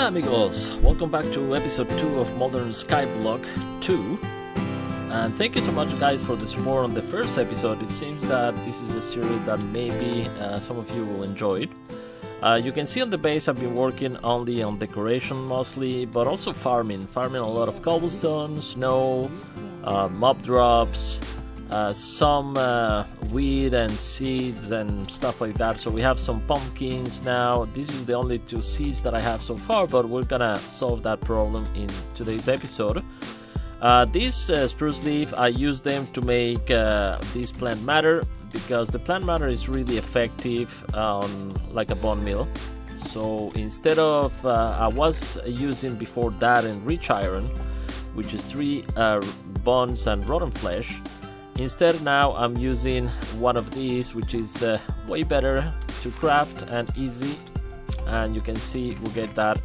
Hola amigos, welcome back to episode 2 of Modern Skyblock 2. And thank you so much guys for the support on the first episode. It seems that this is a series that maybe some of you will enjoy it. You can see on the base I've been working only on decoration mostly, but also farming a lot of cobblestone, snow, mob drops, some wheat and seeds and stuff like that. So we have some pumpkins now. This is the only 2 seeds that I have so far, but we're gonna solve that problem in today's episode. This spruce leaf, I use them to make this plant matter, because the plant matter is really effective on like a bone meal. So instead of I was using before that enriched iron, which is 3 bones and rotten flesh. Instead now I'm using one of these, which is way better to craft and easy, and you can see we get that.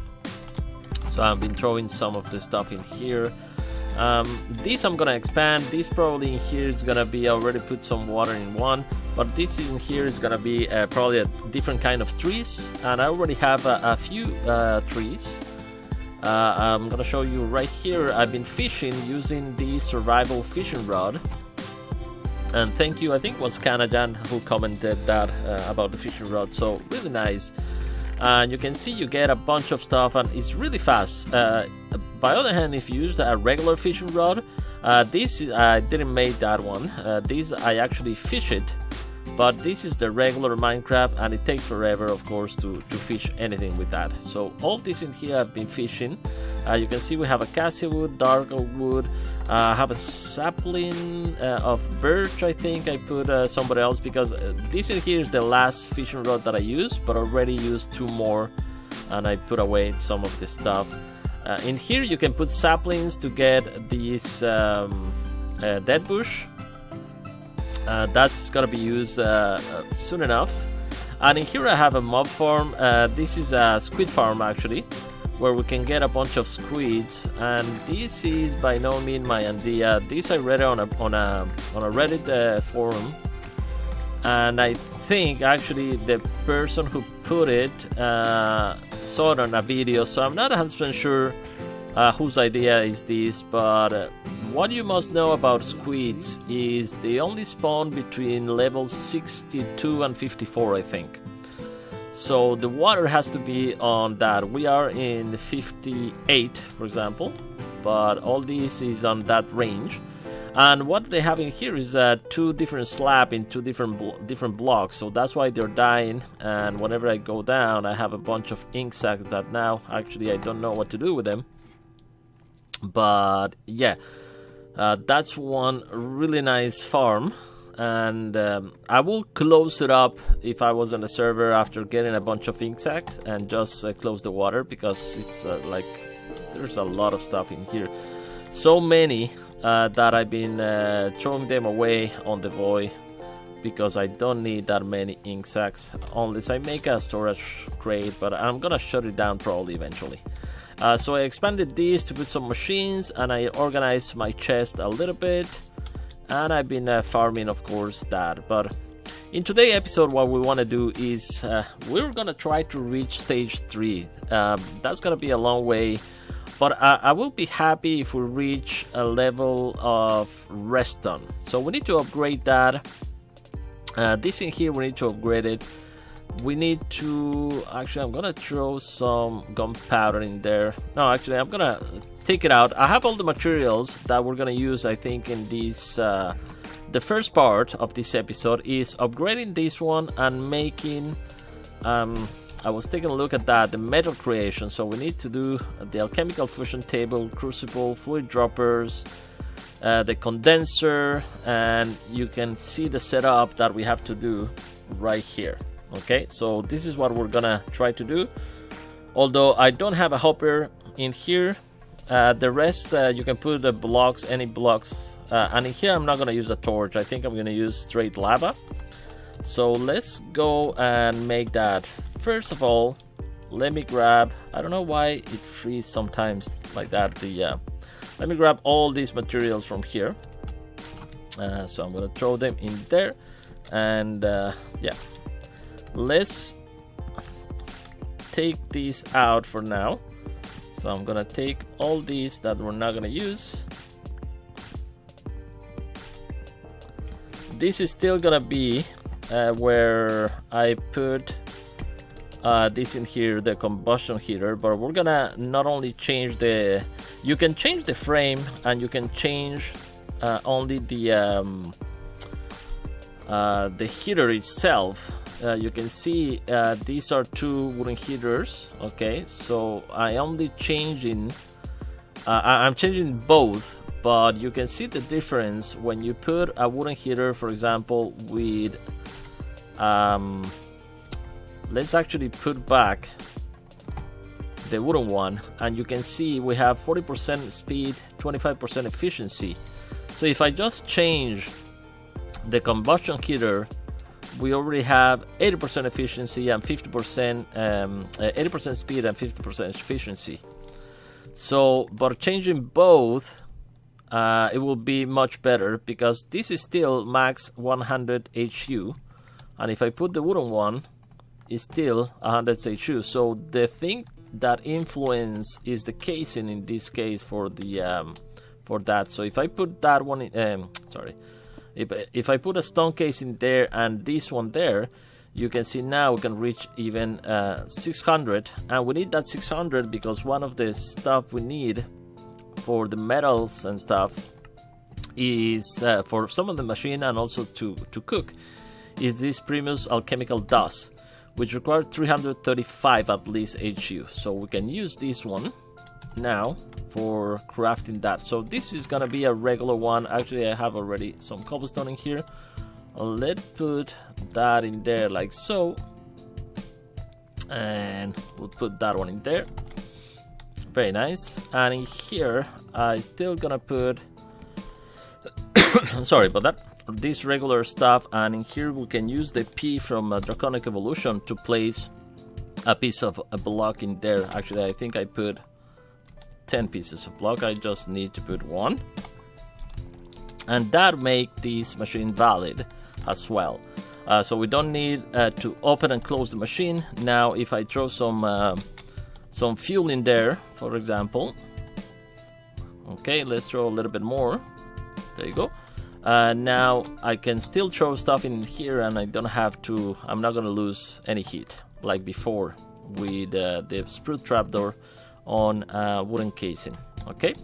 So I've been throwing some of the stuff in here. This I'm gonna expand. This probably in here is gonna be, I already put some water in one, but this in here is gonna be probably a different kind of trees, and I already have a few trees. I'm gonna show you right here. I've been fishing using the survival fishing rod. And thank you, I think it was Kanadan who commented that about the fishing rod, so really nice. And you can see you get a bunch of stuff and it's really fast. By other hand, if you use a regular fishing rod, this I didn't make that one. This I actually fish it, but this is the regular Minecraft and it takes forever, of course, to fish anything with that. So all this in here I've been fishing. You can see we have a cassia wood, dark oak wood. I have a sapling of birch. I think I put somebody else, because this in here is the last fishing rod that I used, but already used 2 more, and I put away some of the stuff. In here you can put saplings to get this dead bush. That's gonna be used soon enough. And in here I have a mob farm. This is a squid farm actually, where we can get a bunch of squids, and this is by no means my idea. This I read it on a Reddit forum, and I think actually the person who put it saw it on a video, so I'm not 100% sure whose idea is this, but what you must know about squids is they only spawn between levels 62 and 54, I think. So the water has to be on that. We are in 58, for example, but all this is on that range. And what they have in here is 2 different slabs in 2 different blocks, so that's why they're dying. And whenever I go down, I have a bunch of ink sacs that now actually I don't know what to do with them. But yeah, that's one really nice farm. And I will close it up if I was on a server after getting a bunch of ink sacs, and just close the water, because it's like there's a lot of stuff in here, so many that I've been throwing them away on the void, because I don't need that many ink sacs unless I make a storage crate, but I'm gonna shut it down probably eventually. So I expanded these to put some machines, and I organized my chest a little bit. And I've been farming, of course, that. But in today's episode, what we want to do is we're going to try to reach stage 3. That's going to be a long way. But I will be happy if we reach a level of redstone. So we need to upgrade that. This in here, we need to upgrade it. We need to... Actually, I'm going to throw some gunpowder in there. No, actually, I'm going to take it out. I have all the materials that we're going to use, I think, in this... the first part of this episode is upgrading this one and making... I was taking a look at that, the metal creation. So we need to do the alchemical fusion table, crucible, fluid droppers, the condenser, and you can see the setup that we have to do right here. Okay, so this is what we're gonna try to do. Although I don't have a hopper in here, the rest you can put the blocks, any blocks, and in here I'm not gonna use a torch. I think I'm gonna use straight lava. So let's go and make that. First of all, let me grab, I don't know why it freezes sometimes like that. Let me grab all these materials from here. So I'm gonna throw them in there, and yeah, let's take these out for now. So I'm gonna take all these that we're not gonna use. This is still gonna be where I put this in here, the combustion heater, but we're gonna not only change the, you can change the frame and you can change only the heater itself. You can see these are two wooden heaters. Okay, so I only changing I'm changing both, but you can see the difference when you put a wooden heater, for example, with let's actually put back the wooden one, and you can see we have 40% speed, 25% efficiency. So if I just change the combustion heater, we already have 80% efficiency and 50%, 80% speed and 50% efficiency. So, but changing both, it will be much better, because this is still max 100 HU, and if I put the wooden one, it's still 100 HU. So the thing that influence is the casing in this case for the for that. So if I put that one in, if I put a stone case in there and this one there, you can see now we can reach even 600, and we need that 600 because one of the stuff we need for the metals and stuff is for some of the machine and also to cook is this Primus alchemical dust, which requires 335 at least HU. So we can use this one now for crafting that. So this is gonna be a regular one. Actually, I have already some cobblestone in here. Let's put that in there like so, and we'll put that one in there. Very nice. And in here I still gonna put sorry about that, this regular stuff, and in here we can use the P from Draconic Evolution to place a piece of a block in there. Actually, I think I put 10 pieces of block. I just need to put one, and that make this machine valid as well. So we don't need to open and close the machine. Now if I throw some fuel in there, for example, okay, let's throw a little bit more. There you go. Now I can still throw stuff in here, and I don't have to, I'm not gonna lose any heat like before with the sprue trapdoor on wooden casing. Okay,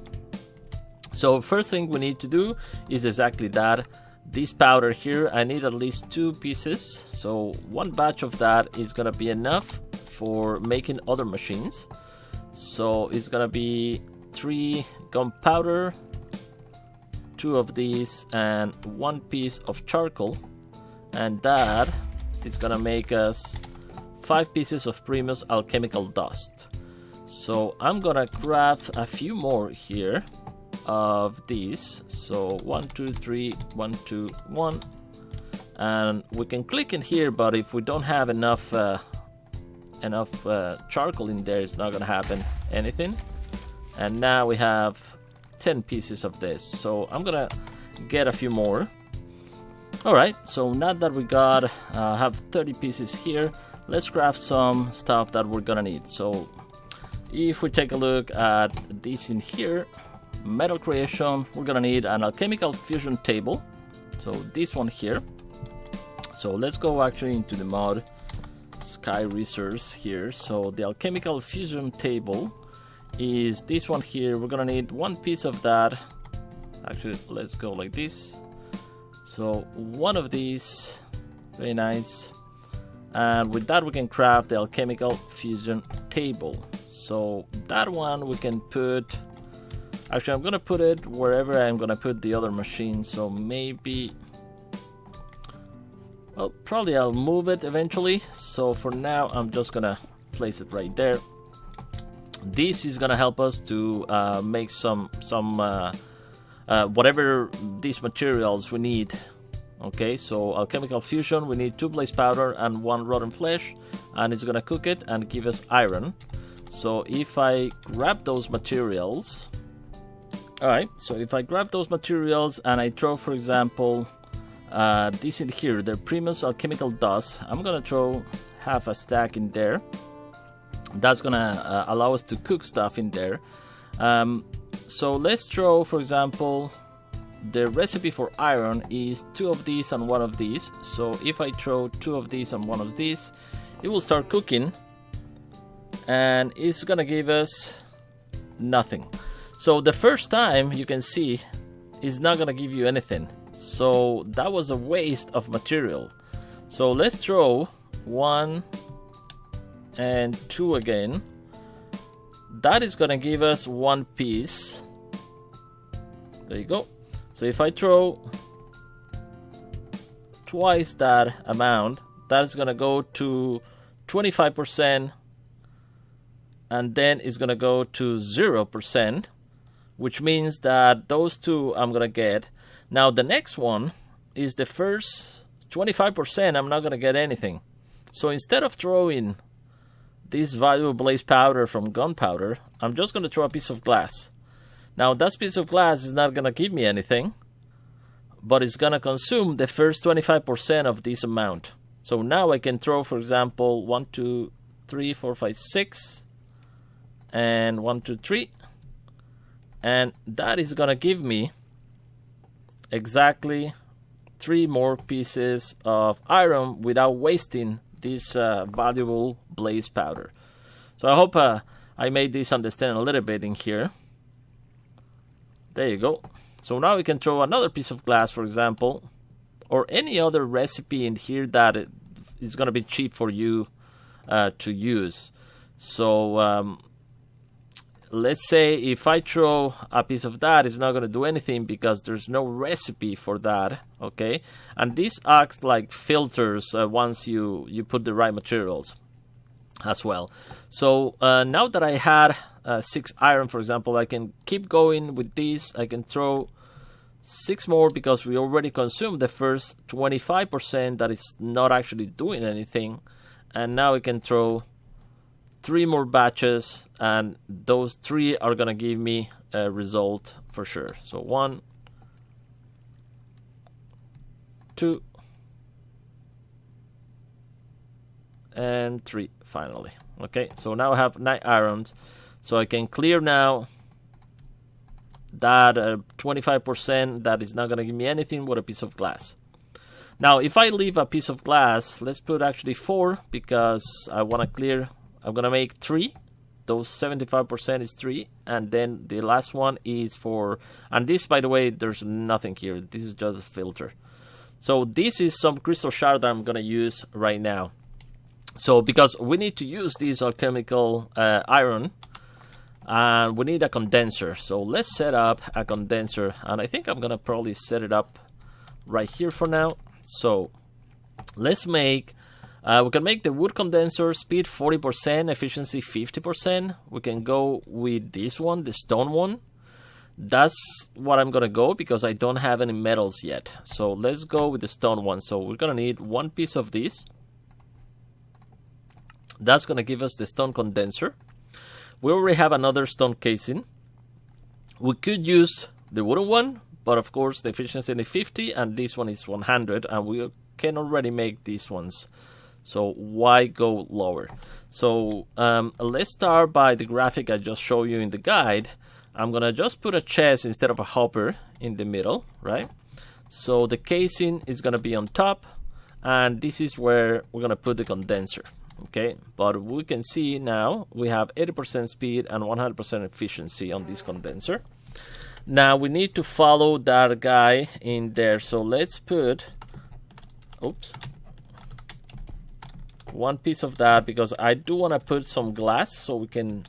so first thing we need to do is exactly that. This powder here, I need at least 2 pieces, so one batch of that is gonna be enough for making other machines. So it's gonna be 3 gunpowder, 2 of these, and 1 piece of charcoal, and that is gonna make us 5 pieces of Primus alchemical dust. So I'm gonna craft a few more here of these. So 1 2 3 1 2 1, and we can click in here, but if we don't have enough charcoal in there, it's not gonna happen anything. And now we have 10 pieces of this, so I'm gonna get a few more. Alright, so now that we got have 30 pieces here, let's craft some stuff that we're gonna need. So if we take a look at this in here, metal creation, we're gonna need an alchemical fusion table, so this one here. So let's go actually into the mod sky resource here. So the alchemical fusion table is this one here. We're gonna need 1 piece of that. Actually, let's go like this. So 1 of these, very nice. And with that we can craft the alchemical fusion table. So that one we can put, actually I'm gonna put it wherever I'm gonna put the other machine. So maybe, well, probably I'll move it eventually. So for now I'm just gonna place it right there. This is gonna help us to make some whatever these materials we need. Okay, so alchemical fusion, we need 2 blaze powder and 1 rotten flesh, and it's gonna cook it and give us iron. So if I grab those materials, alright, so if I grab those materials and I throw, for example, this in here, the Primus alchemical dust, I'm gonna throw half a stack in there. That's gonna allow us to cook stuff in there. So let's throw, for example, the recipe for iron is 2 of these and 1 of these. So if I throw 2 of these and 1 of these, it will start cooking, and it's gonna give us nothing. So the first time, you can see, it's not gonna give you anything. So that was a waste of material. So let's throw 1 and 2 again. That is gonna give us 1 piece. There you go. So if I throw twice that amount, that is gonna go to 25%, and then it's gonna go to 0%, which means that those 2 I'm gonna get. Now the next one is the first 25%. I'm not gonna get anything. So instead of throwing this valuable blaze powder from gunpowder, I'm just gonna throw a piece of glass. Now that piece of glass is not gonna give me anything, but it's gonna consume the first 25% of this amount. So now I can throw, for example, 1, 2, 3, 4, 5, 6, and 1, 2, 3, and that is gonna give me exactly 3 more pieces of iron without wasting this valuable blaze powder. So I hope I made this understand a little bit in here. There you go. So now we can throw another piece of glass, for example, or any other recipe in here that is going to be cheap for you to use. So let's say if I throw a piece of that, it's not going to do anything because there's no recipe for that, okay? And this acts like filters once you put the right materials as well. So now that I had 6 iron, for example, I can keep going with this. I can throw 6 more because we already consumed the first 25% that is not actually doing anything. And now we can throw 3 more batches, and those 3 are gonna give me a result for sure. So 1, 2, and 3 finally. Okay, so now I have 9 irons, so I can clear now that 25% that is not gonna give me anything with a piece of glass. Now if I leave a piece of glass, let's put actually 4 because I want to clear. I'm gonna make 3. Those 75% is 3, and then the last one is for, and this, by the way, there's nothing here. This is just a filter. So this is some crystal shard that I'm gonna use right now. So because we need to use this alchemical iron, and we need a condenser. So let's set up a condenser, and I think I'm gonna probably set it up right here for now. So let's make. We can make the wood condenser speed 40%, efficiency 50%. We can go with this one, the stone one. That's what I'm gonna go because I don't have any metals yet. So let's go with the stone one. So we're gonna need 1 piece of this. That's gonna give us the stone condenser. We already have another stone casing. We could use the wooden one, but of course the efficiency is 50 and this one is 100, and we can already make these ones. So why go lower? So let's start by the graphic I just showed you in the guide. I'm gonna just put a chest instead of a hopper in the middle, right? So the casing is gonna be on top, and this is where we're gonna put the condenser, okay? But we can see now we have 80% speed and 100% efficiency on this condenser. Now we need to follow that guy in there. So let's put, oops, 1 piece of that because I do want to put some glass so we can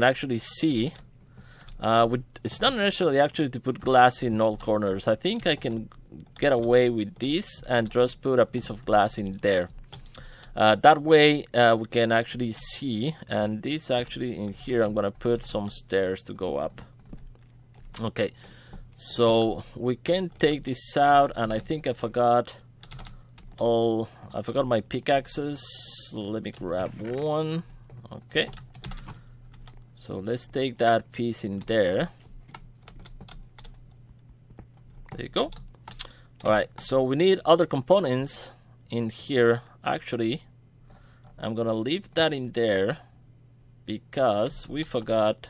actually see. It's not necessarily actually to put glass in all corners. I think I can get away with this and just put a piece of glass in there. That way we can actually see. And this actually in here, I'm gonna put some stairs to go up. Okay, so we can take this out, and I think I forgot my pickaxes. Let me grab one. Okay, so let's take that piece in there. There you go. Alright, so we need other components in here. Actually, I'm gonna leave that in there because we forgot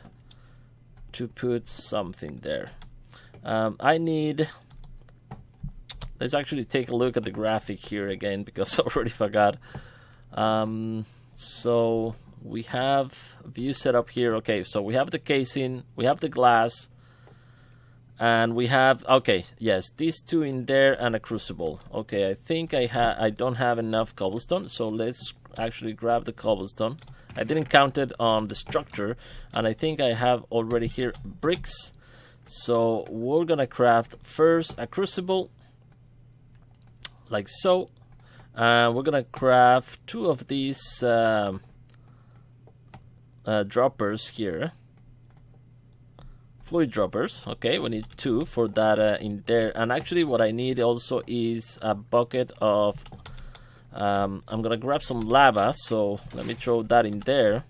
to put something there. I need... Let's actually take a look at the graphic here again, because I already forgot. So we have view set up here. Okay, so we have the casing, we have the glass, and we have, okay, yes, these two in there and a crucible. Okay, I think I don't have enough cobblestone, so let's actually grab the cobblestone. I didn't count it on the structure, and I think I have already here bricks. So we're gonna craft first a crucible, like so. We're gonna craft 2 of these droppers here. Fluid droppers. Okay, we need 2 for that in there. And actually what I need also is a bucket of... I'm gonna grab some lava, so let me throw that in there.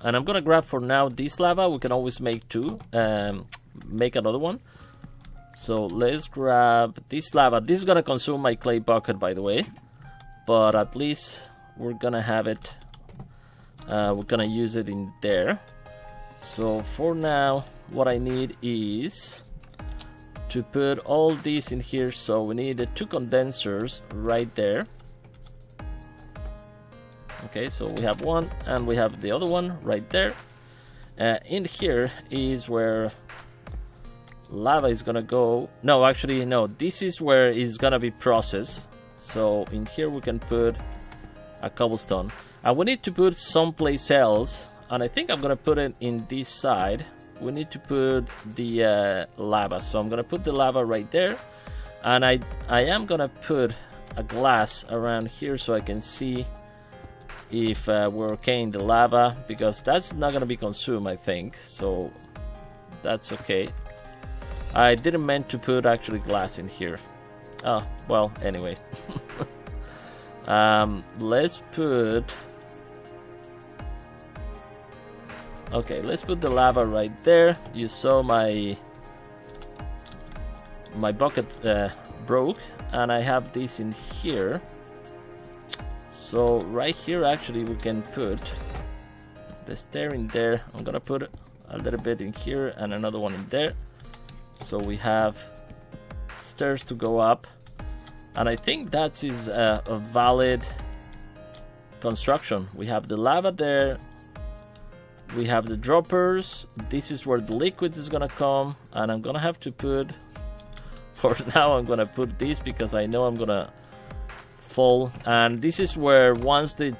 And I'm gonna grab for now this lava. We can always make 2, make another one. So let's grab this lava. This is gonna consume my clay bucket, by the way, but at least we're gonna have it. We're gonna use it in there. So for now, what I need is to put all these in here. So we need the 2 condensers right there. Okay, so we have one and we have the other one right there. In here is where lava is gonna go. No, actually no, this is where it's gonna be processed. So in here we can put a cobblestone, and we need to put someplace else, and I think I'm gonna put it in this side. We need to put the lava, so I'm gonna put the lava right there, and I am gonna put a glass around here so I can see if we're okay in the lava, because that's not gonna be consumed, I think, so that's okay. I didn't meant to put actually glass in here. Oh, well, anyway. Let's put... Okay, let's put the lava right there. You saw my bucket broke, and I have this in here. So right here actually we can put the stair in there. I'm gonna put a little bit in here and another one in there. So we have stairs to go up, and I think that is a valid construction. We have the lava there, we have the droppers, this is where the liquid is gonna come, and I'm gonna have to put, for now I'm gonna put this because I know I'm gonna fall, and this is where once the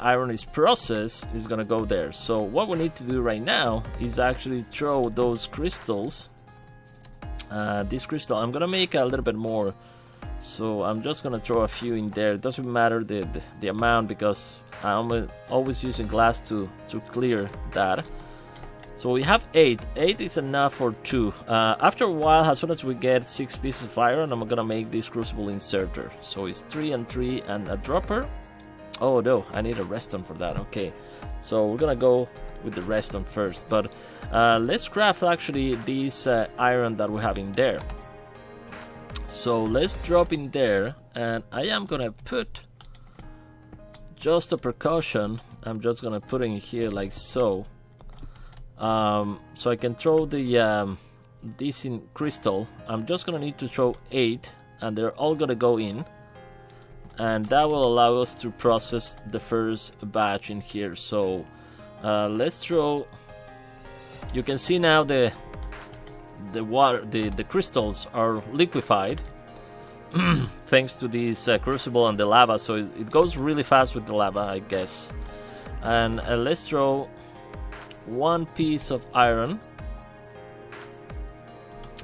iron is processed, is gonna go there. So what we need to do right now is actually throw those crystals. This crystal, I'm gonna make a little bit more, so I'm just gonna throw a few in there. It doesn't matter the amount, because I'm always using glass to clear that. So we have 8. 8 is enough for 2. After a while, as soon as we get 6 pieces of iron, I'm gonna make this crucible inserter. So it's 3 and 3 and a dropper. Oh no, I need a redstone for that. Okay, so we're gonna go with the redstone first, but let's craft actually this iron that we have in there. So let's drop in there, and I am gonna put, just a precaution, I'm just gonna put it in here like so. So I can throw the this in crystal. I'm just gonna need to throw 8, and they're all gonna go in, and that will allow us to process the first batch in here. So let's throw. You can see now the water, the crystals are liquefied thanks to this crucible and the lava. So it goes really fast with the lava, I guess. And let's throw 1 piece of iron,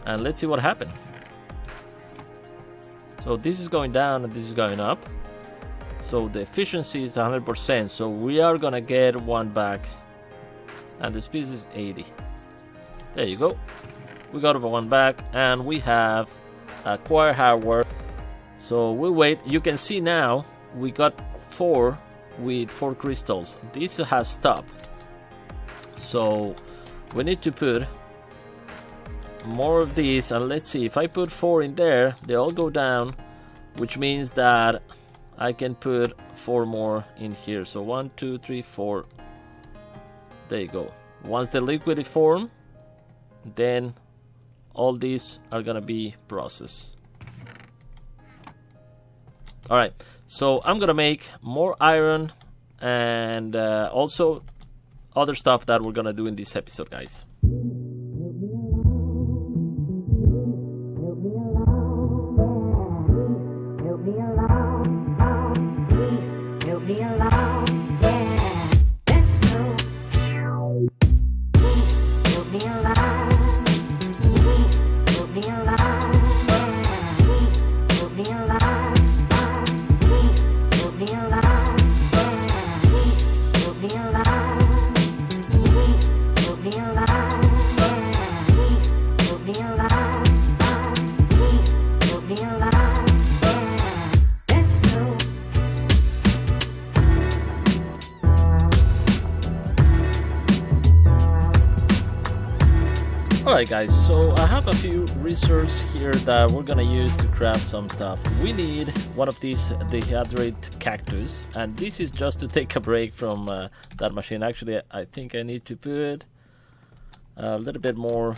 and let's see what happens. So this is going down and this is going up. So the efficiency is 100%. So we are gonna get 1 back, and the speed is 80. There you go. We got 1 back, and we have acquired hardware. So we'll wait. You can see now we got 4 with 4 crystals. This has stopped. So we need to put more of these, and let's see, if I put 4 in there, they all go down, which means that I can put 4 more in here. So 1, 2, 3, 4. There you go. Once the liquid is formed, then all these are gonna be processed. Alright, so I'm gonna make more iron and also other stuff that we're gonna do in this episode, guys. Alright guys, so I have a few resources here that we're gonna use to craft some stuff. We need one of these dehydrate cactus, and this is just to take a break from that machine. Actually, I think I need to put a little bit more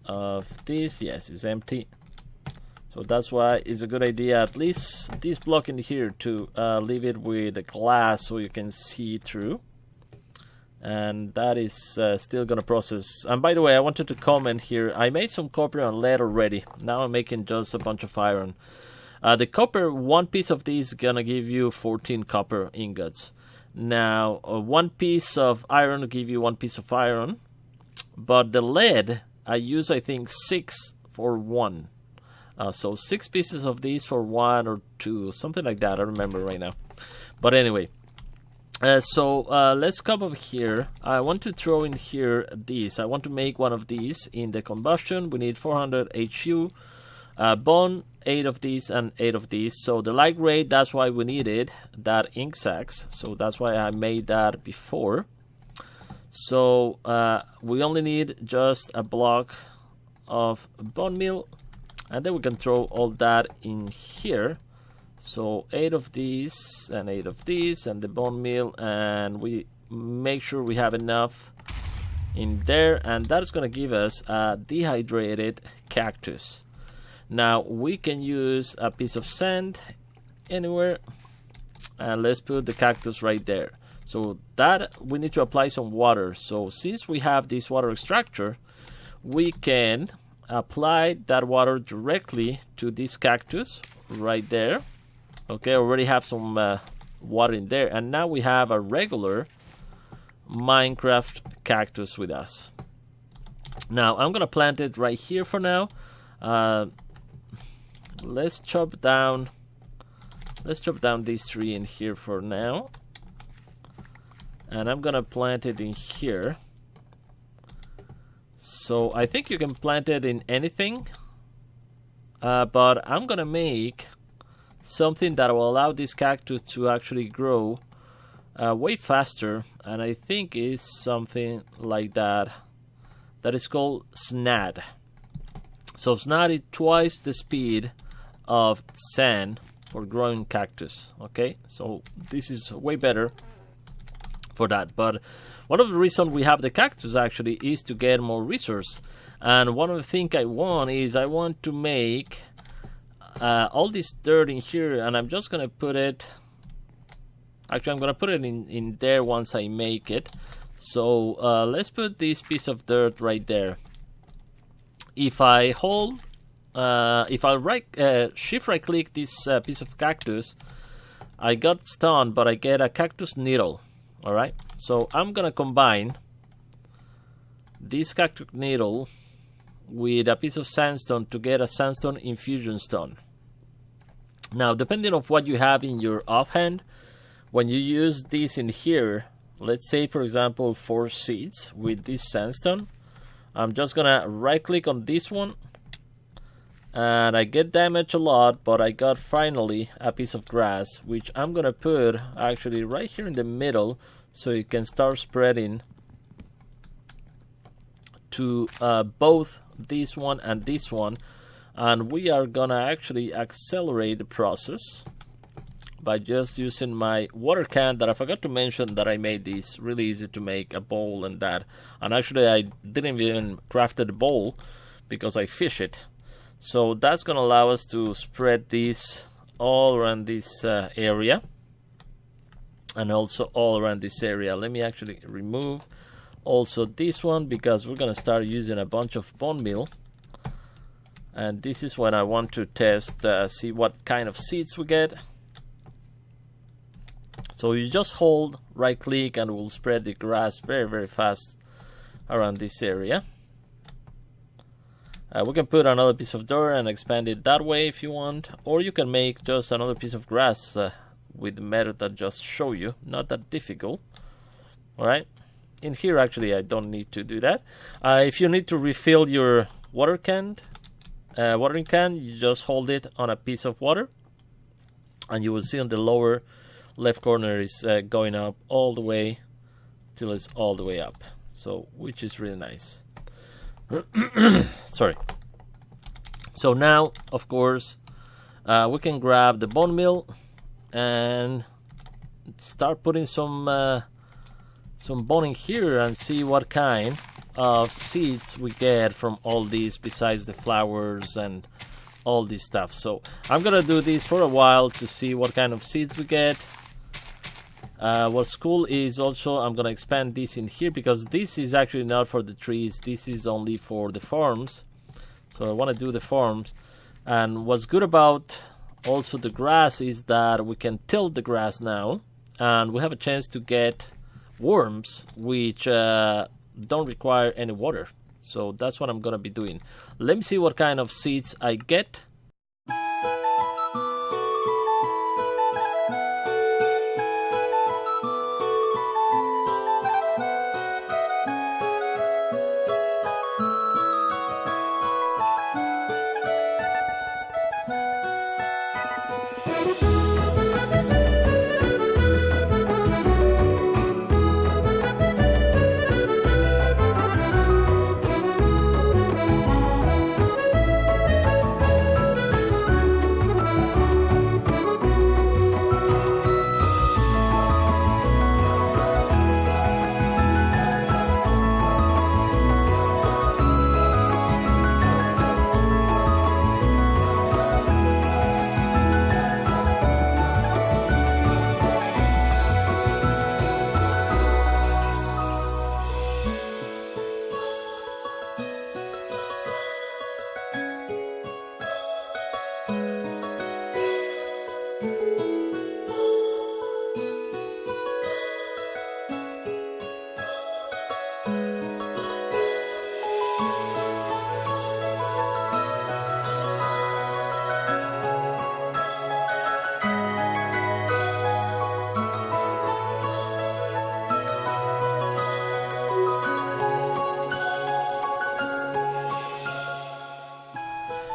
of this. Yes, it's empty. So that's why it's a good idea, at least this block in here, to leave it with a glass so you can see through. And that is still gonna process. And by the way, I wanted to comment here, I made some copper and lead already. Now I'm making just a bunch of iron. The copper, one piece of this is gonna give you 14 copper ingots. Now one piece of iron will give you 1 piece of iron, but the lead I use, I think 6 for 1. So 6 pieces of these for 1 or 2, something like that. I don't remember right now, but anyway. Let's come over here. I want to throw in here these. I want to make one of these in the combustion. We need 400 HU, bone, 8 of these and 8 of these. So the light gray, that's why we needed that ink sacs. So that's why I made that before. So we only need just a block of bone meal, and then we can throw all that in here. So 8 of these and 8 of these and the bone meal, and we make sure we have enough in there, and that is going to give us a dehydrated cactus. Now we can use a piece of sand anywhere, and let's put the cactus right there. So that we need to apply some water. So since we have this water extractor, we can apply that water directly to this cactus right there. Okay, already have some water in there, and now we have a regular Minecraft cactus with us. Now I'm gonna plant it right here for now. Let's chop down these 3 in here for now, and I'm gonna plant it in here. So I think you can plant it in anything, but I'm gonna make something that will allow this cactus to actually grow way faster, and I think is something like that. That is called SNAD. So SNAD is twice the speed of sand for growing cactus. Okay, so this is way better for that. But one of the reasons we have the cactus actually is to get more resource, and one of the things I want is I want to make all this dirt in here, and I'm just gonna put it, actually I'm gonna put it in there once I make it. So let's put this piece of dirt right there. If I hold if I shift right click this piece of cactus, I got stunned, but I get a cactus needle. Alright, so I'm gonna combine this cactus needle with a piece of sandstone to get a sandstone infusion stone. Now, depending on what you have in your offhand, when you use this in here, let's say for example 4 seeds with this sandstone, I'm just gonna right click on this one, and I get damaged a lot, but I got finally a piece of grass, which I'm gonna put actually right here in the middle, so you can start spreading to both this one and this one. And we are gonna actually accelerate the process by just using my water can that I forgot to mention that I made this really easy to make a bowl and that. And actually I didn't even craft the bowl because I fish it. So that's going to allow us to spread this all around this area. And also all around this area. Let me actually remove also this one because we're going to start using a bunch of bone meal. And this is when I want to test, see what kind of seeds we get. So you just hold right click and we'll spread the grass very, very fast around this area. We can put another piece of dirt and expand it that way if you want. Or you can make just another piece of grass with the method that just show you. Not that difficult. Alright. In here actually I don't need to do that. If you need to refill your watering can, you just hold it on a piece of water. And you will see on the lower left corner is going up all the way till it's all the way up. So, which is really nice. Sorry. So now, of course, we can grab the bone meal and start putting some bone in here and see what kind of seeds we get from all these besides the flowers and all this stuff. So I'm gonna do this for a while to see what kind of seeds we get. What's cool is also I'm gonna expand this in here because this is actually not for the trees, this is only for the farms. So I want to do the farms. And what's good about also the grass is that we can tilt the grass now and we have a chance to get worms which don't require any water. So that's what I'm gonna be doing. Let me see what kind of seeds I get.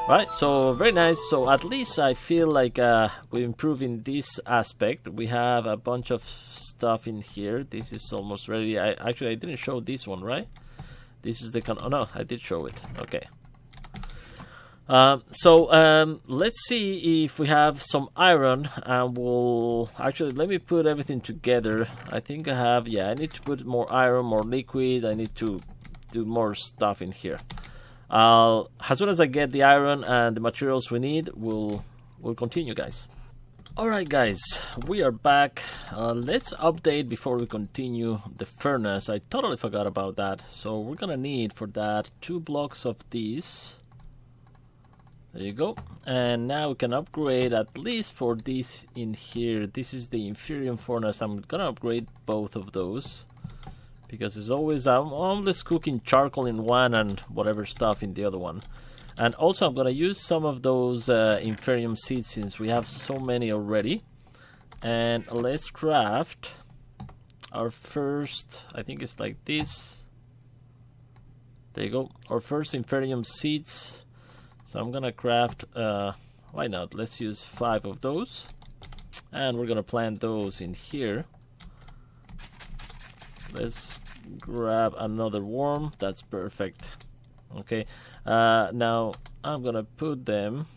Right, so very nice. So at least I feel like we're improving this aspect. We have a bunch of stuff in here. This is almost ready. I didn't show this one, right? This is the oh no, I did show it. Okay. Let's see if we have some iron, and we'll actually let me put everything together. I think I have, yeah, I need to put more iron, more liquid. I need to do more stuff in here. As soon as I get the iron and the materials we need, we'll continue, guys. Alright guys, we are back. Let's update before we continue the furnace. I totally forgot about that. So we're gonna need for that 2 blocks of these. There you go. And now we can upgrade at least for this in here. This is the inferior furnace. I'm gonna upgrade both of those. Because it's always, I'm always cooking charcoal in one and whatever stuff in the other one. And also I'm gonna use some of those inferium seeds since we have so many already. And let's craft our first, I think it's like this. There you go, our first inferium seeds. So I'm gonna craft, why not, let's use 5 of those. And we're gonna plant those in here. Let's grab another worm. That's perfect. Okay. Now I'm gonna put them.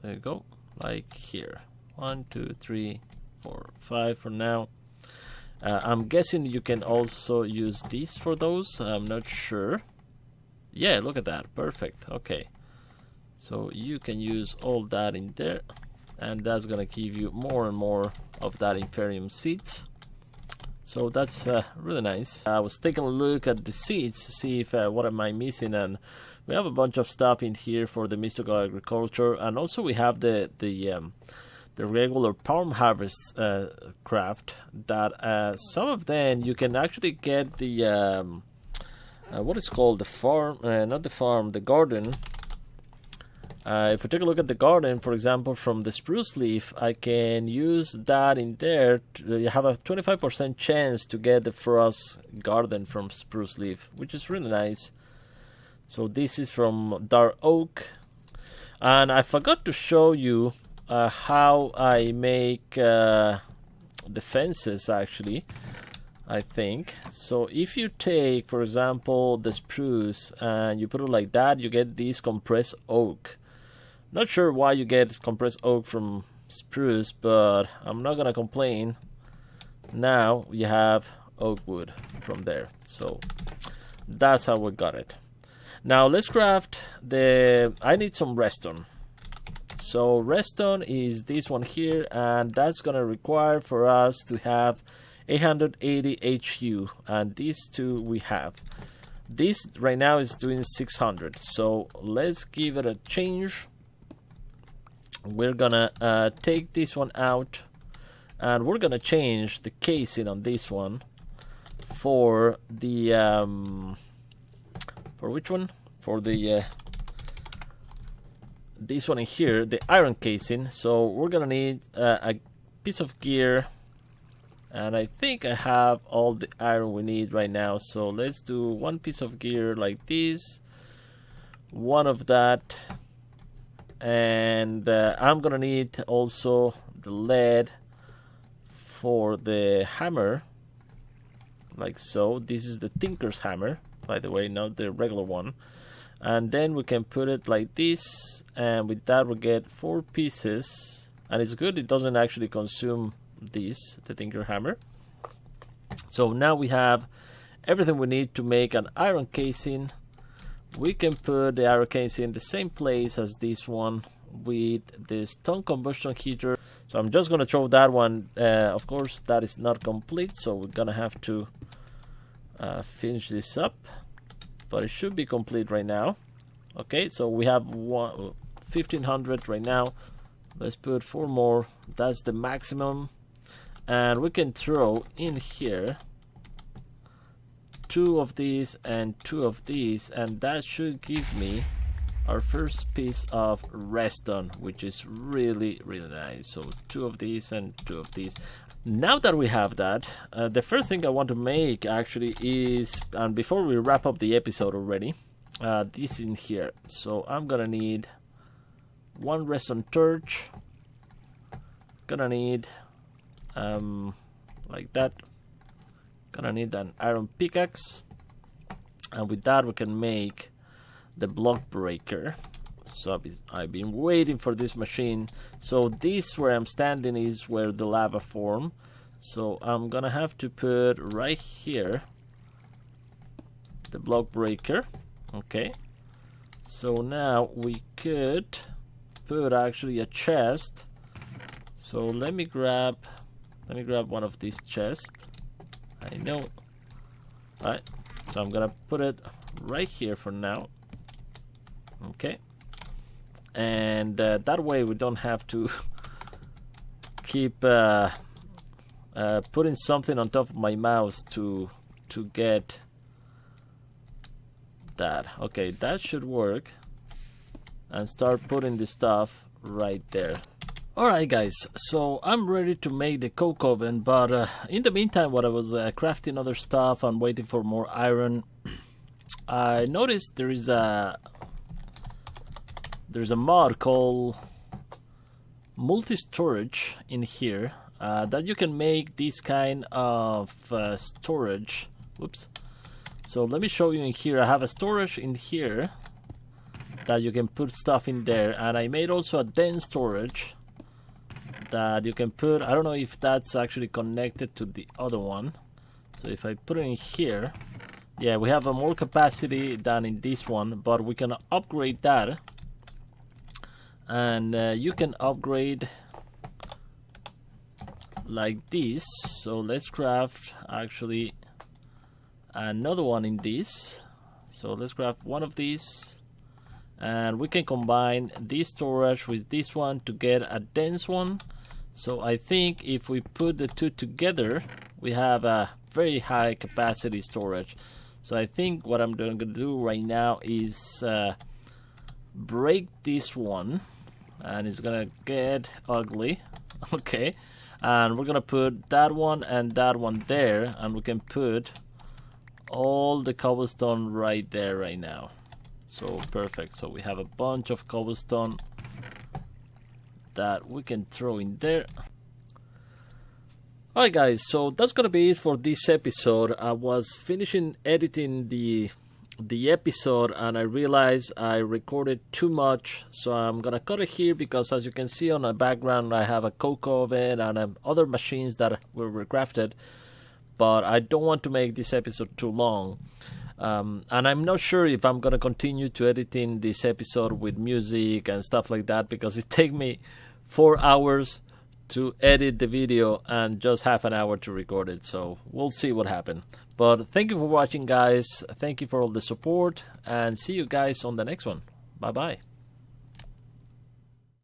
There you go. Like here. 1, 2, 3, 4, 5 for now. I'm guessing you can also use these for those. I'm not sure. Yeah, look at that. Perfect. Okay. So you can use all that in there, and that's gonna give you more and more of that Inferium seeds. So that's really nice. I was taking a look at the seeds to see if what am I missing, and we have a bunch of stuff in here for the mystical agriculture, and also we have the regular palm harvest craft that some of them you can actually get the what is called the farm, not the farm, the garden. If we take a look at the garden, for example, from the spruce leaf, I can use that in there. You have a 25% chance to get the frost garden from spruce leaf, which is really nice. So this is from dark oak, and I forgot to show you how I make the fences, actually, I think. So if you take, for example, the spruce and you put it like that, you get this compressed oak. Not sure why you get compressed oak from spruce, but I'm not gonna complain. Now you have oak wood from there. So that's how we got it. Now let's craft I need some redstone. So redstone is this one here, and that's gonna require for us to have 880 HU, and these two we have. This right now is doing 600, so let's give it a change. We're gonna take this one out, and we're gonna change the casing on this one for the for which one? For the this one in here, the iron casing. So we're gonna need a piece of gear, and I think I have all the iron we need right now. So let's do one piece of gear like this, one of that. And I'm gonna need also the lead for the hammer, like so. This is the Tinker's hammer, by the way, not the regular one. And then we can put it like this, and with that we get 4 pieces, and it's good, it doesn't actually consume this, the Tinker hammer. So now we have everything we need to make an iron casing. We can put the iron casing in the same place as this one with the stone combustion heater. So I'm just going to throw that one. Of course, that is not complete, so we're going to have to finish this up. But it should be complete right now. Okay, so we have 1500 right now. Let's put 4 more. That's the maximum. And we can throw in here 2 of these and 2 of these, and that should give me our first piece of redstone, which is really nice. So 2 of these and 2 of these. Now that we have that, the first thing I want to make actually is, and before we wrap up the episode already, this in here. So I'm gonna need 1 redstone torch, gonna need like that. Gonna need an iron pickaxe, and with that we can make the block breaker. So I've been waiting for this machine. So this where I'm standing is where the lava form. So I'm gonna have to put right here the block breaker. Okay, so now we could put actually a chest. So let me grab one of these chests. I know. Alright, so I'm gonna put it right here for now. Okay, and that way we don't have to keep putting something on top of my mouse to get that. Okay, that should work, and start putting the stuff right there. Alright guys, so I'm ready to make the coke oven, but in the meantime, while I was crafting other stuff and waiting for more iron, I noticed there is a mod called multi-storage in here that you can make this kind of storage. Whoops. So let me show you in here. I have a storage in here that you can put stuff in there, and I made also a dense storage that you can put. I don't know if that's actually connected to the other one. So if I put it in here, yeah, we have a more capacity than in this one, but we can upgrade that. And you can upgrade like this. So let's craft actually another one in this. So let's craft one of these, and we can combine this storage with this one to get a dense one. So I think if we put the two together, we have a very high capacity storage. So I think what I'm going to do right now is break this one, and it's gonna get ugly. Okay, and we're gonna put that one and that one there, and we can put all the cobblestone right there right now. So perfect. So we have a bunch of cobblestone that we can throw in there. Alright guys, so that's gonna be it for this episode. I was finishing editing the episode and I realized I recorded too much, so I'm gonna cut it here because as you can see on the background I have a coke oven and other machines that were recrafted, but I don't want to make this episode too long. And I'm not sure if I'm gonna continue to editing this episode with music and stuff like that, because it takes me 4 hours to edit the video and just half an hour to record it. So we'll see what happens. But thank you for watching guys, thank you for all the support, and see you guys on the next one. Bye bye.